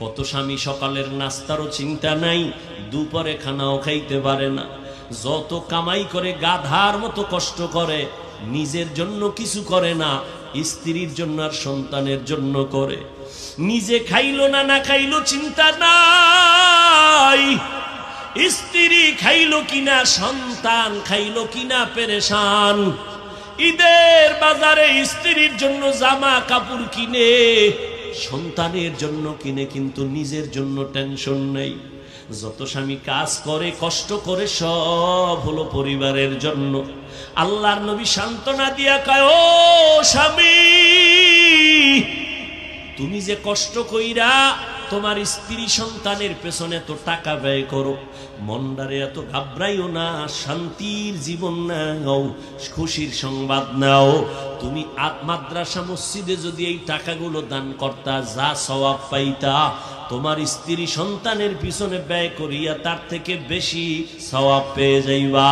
কত স্বামী সকালের নাস্তারও চিন্তা নাই, দুপুরে খানাও খাইতে পারে না। যত কামাই করে গাধার মতো কষ্ট করে, নিজের জন্য কিছু করে না, স্ত্রীর জন্য আর সন্তানের জন্য করে। নিজে খাইলো না না খাইলো চিন্তা নাই, স্ত্রী খাইলো কিনা সন্তান খাইলো কিনা পেরেশান। ঈদের বাজারে স্ত্রীর জন্য জামা কাপড় কিনে, সন্তানের জন্য কিনে, কিন্তু নিজের জন্য টেনশন নেই। যত স্বামী কাজ করে কষ্ট করে সব হলো পরিবারের জন্য। আল্লাহর নবী সান্ত্বনা দিয়া কয়, ও স্বামী, তুমি যে কষ্ট কইরা তোমার স্ত্রী সন্তানের পেছনে তো টাকা ব্যয় করো, মনটারে এত ঘাবড়াইও না, শান্তির জীবন নাও, খুশির সংবাদ নাও। তুমি মাদ্রাসা মসজিদে যদি এই টাকাগুলো দান করতা, যা সওয়াব পাইতা, তোমার স্ত্রী সন্তানের পিছনে ব্যয় করিয়া তার থেকে বেশি সওয়াব পেয়ে যাইবা।